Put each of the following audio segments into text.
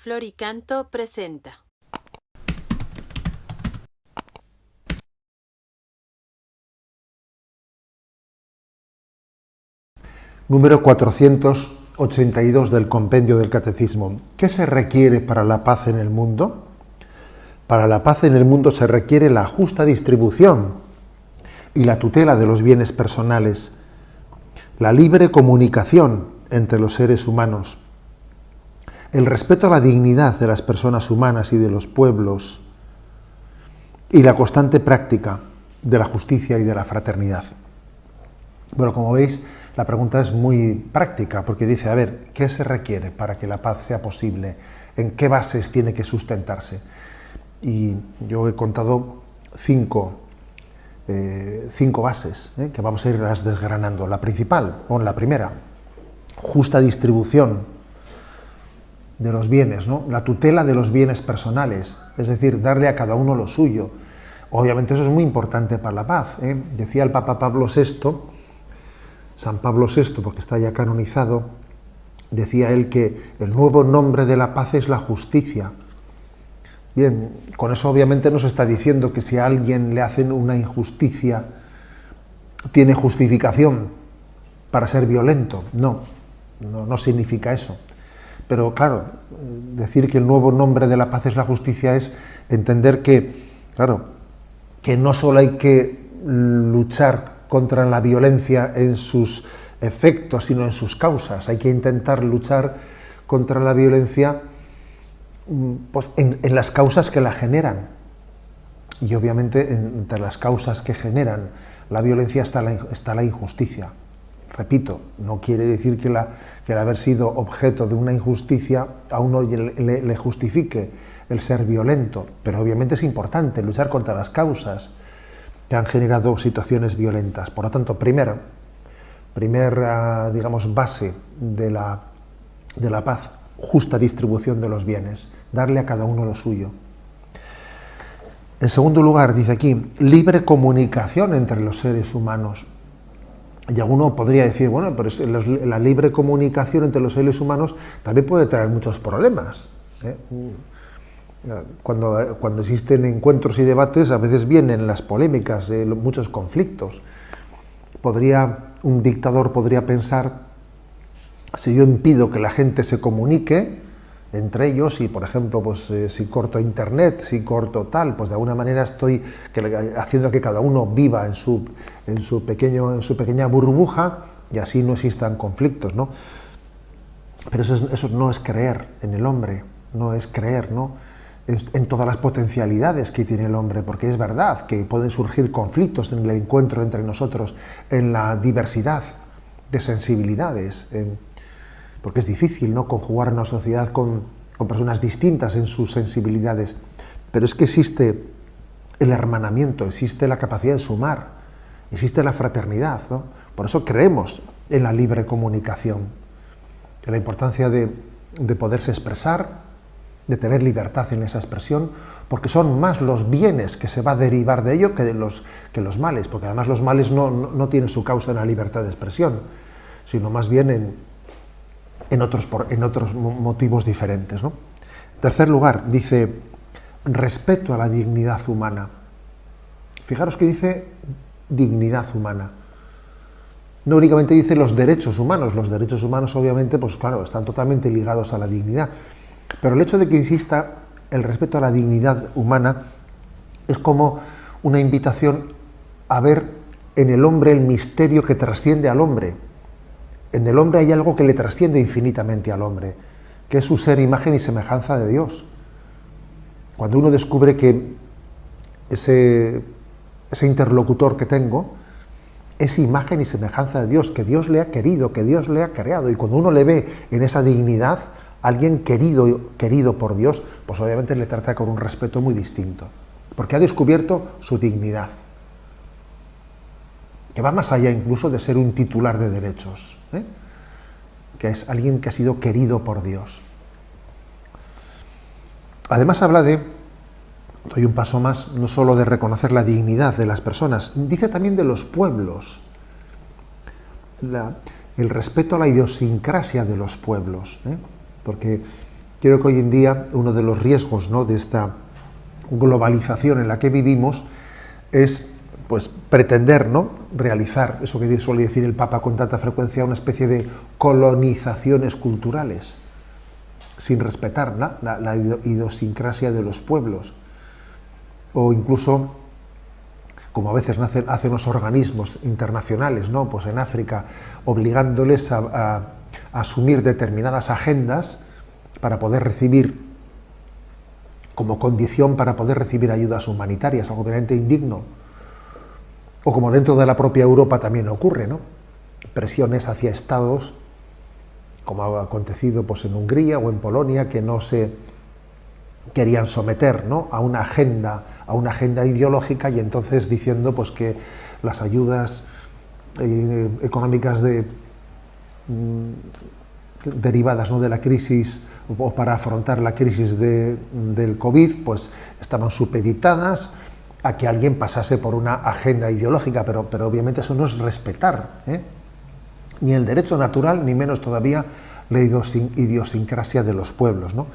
Flor y Canto presenta. Número 482 del Compendio del Catecismo. ¿Qué se requiere para la paz en el mundo? Para la paz en el mundo se requiere la justa distribución y la tutela de los bienes personales, la libre comunicación entre los seres humanos, el respeto a la dignidad de las personas humanas y de los pueblos, y la constante práctica de la justicia y de la fraternidad. Bueno, como veis, la pregunta es muy práctica, porque dice, a ver, ¿qué se requiere para que la paz sea posible? ¿En qué bases tiene que sustentarse? Y yo he contado cinco bases, que vamos a irlas desgranando. La principal, o la primera, justa distribución de los bienes, ¿no? La tutela de los bienes personales, es decir, darle a cada uno lo suyo. Obviamente eso es muy importante para la paz, ¿eh? Decía el Papa Pablo VI, San Pablo VI, porque está ya canonizado, decía él que el nuevo nombre de la paz es la justicia. Bien, con eso obviamente no se está diciendo que si a alguien le hacen una injusticia tiene justificación para ser violento. No significa eso. Pero claro, decir que el nuevo nombre de la paz es la justicia es entender que, claro, que no solo hay que luchar contra la violencia en sus efectos, sino en sus causas. Hay que intentar luchar contra la violencia pues, en las causas que la generan. Y obviamente entre las causas que generan la violencia está la injusticia. Repito, no quiere decir que el haber sido objeto de una injusticia a uno le justifique el ser violento, pero obviamente es importante luchar contra las causas que han generado situaciones violentas. Por lo tanto, primera digamos, base de la paz, justa distribución de los bienes, darle a cada uno lo suyo. En segundo lugar, dice aquí, libre comunicación entre los seres humanos. Y alguno podría decir, bueno, pero la libre comunicación entre los seres humanos también puede traer muchos problemas, ¿eh? Cuando existen encuentros y debates, a veces vienen las polémicas, muchos conflictos. Un dictador podría pensar, si yo impido que la gente se comunique entre ellos, y por ejemplo, pues, si corto internet, si corto tal, pues de alguna manera estoy haciendo que cada uno viva en su pequeña burbuja y así no existan conflictos, ¿no? Pero eso no es creer en el hombre, no es creer, ¿no?, en todas las potencialidades que tiene el hombre, porque es verdad que pueden surgir conflictos en el encuentro entre nosotros, en la diversidad de sensibilidades, porque es difícil, ¿no?, conjugar una sociedad con personas distintas en sus sensibilidades, pero es que existe el hermanamiento, existe la capacidad de sumar, existe la fraternidad, ¿no? Por eso creemos en la libre comunicación, en la importancia de poderse expresar, de tener libertad en esa expresión, porque son más los bienes que se va a derivar de ello que los males, porque además los males no tienen su causa en la libertad de expresión, sino más bien en otros motivos diferentes, ¿no? En tercer lugar, dice, respeto a la dignidad humana. Fijaros que dice dignidad humana. No únicamente dice los derechos humanos obviamente, pues claro, están totalmente ligados a la dignidad, pero el hecho de que insista el respeto a la dignidad humana es como una invitación a ver en el hombre el misterio que trasciende al hombre. En el hombre hay algo que le trasciende infinitamente al hombre, que es su ser, imagen y semejanza de Dios. Cuando uno descubre que ese interlocutor que tengo es imagen y semejanza de Dios, que Dios le ha querido, que Dios le ha creado, y cuando uno le ve en esa dignidad, alguien querido por Dios, pues obviamente le trata con un respeto muy distinto, porque ha descubierto su dignidad, que va más allá incluso de ser un titular de derechos, ¿eh?, que es alguien que ha sido querido por Dios. Además habla doy un paso más, no solo de reconocer la dignidad de las personas, dice también de los pueblos, el respeto a la idiosincrasia de los pueblos, ¿eh? Porque Creo que hoy en día uno de los riesgos, ¿no?, de esta globalización en la que vivimos es, pues, pretender, ¿no?, realizar eso que suele decir el Papa con tanta frecuencia, una especie de colonizaciones culturales, sin respetar la idiosincrasia de los pueblos, o incluso, como a veces hacen los organismos internacionales, ¿no?, pues en África, obligándoles a asumir determinadas agendas para poder recibir, como condición para poder recibir ayudas humanitarias, algo realmente indigno. O como dentro de la propia Europa también ocurre, ¿no?, presiones hacia estados, como ha acontecido, pues, en Hungría o en Polonia, que no se querían someter, ¿no?, a una agenda ideológica, y entonces diciendo, pues, que las ayudas económicas derivadas, ¿no?, de la crisis, o para afrontar la crisis del COVID, pues estaban supeditadas a que alguien pasase por una agenda ideológica, pero obviamente eso no es respetar, ni el derecho natural, ni menos todavía la idiosincrasia de los pueblos, ¿no?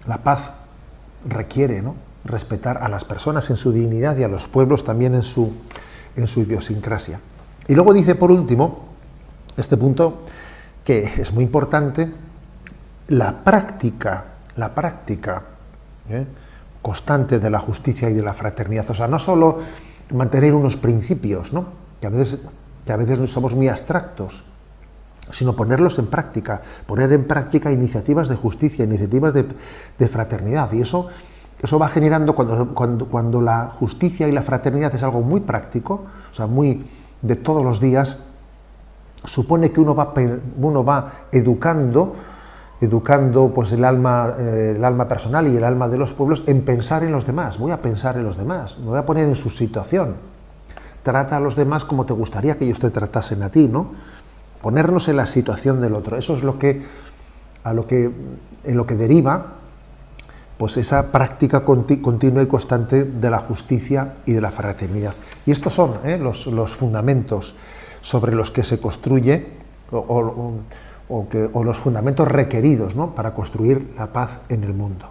La paz requiere, ¿no?, respetar a las personas en su dignidad y a los pueblos también en su idiosincrasia. Y luego dice, por último, este punto que es muy importante, la práctica constante de la justicia y de la fraternidad. O sea, no solo mantener unos principios, ¿no?, que a veces somos muy abstractos, sino ponerlos en práctica, poner en práctica iniciativas de justicia, iniciativas de fraternidad. Y eso va generando, cuando la justicia y la fraternidad es algo muy práctico, o sea, muy de todos los días, supone que uno va educando pues el alma personal y el alma de los pueblos en pensar en los demás. Voy a pensar en los demás, me voy a poner en su situación. Trata a los demás como te gustaría que ellos te tratasen a ti, ¿no? Ponernos en la situación del otro. Eso es en lo que deriva, pues, esa práctica continua y constante de la justicia y de la fraternidad. Y estos son los fundamentos sobre los que se construye, o los fundamentos requeridos, ¿no?, para construir la paz en el mundo.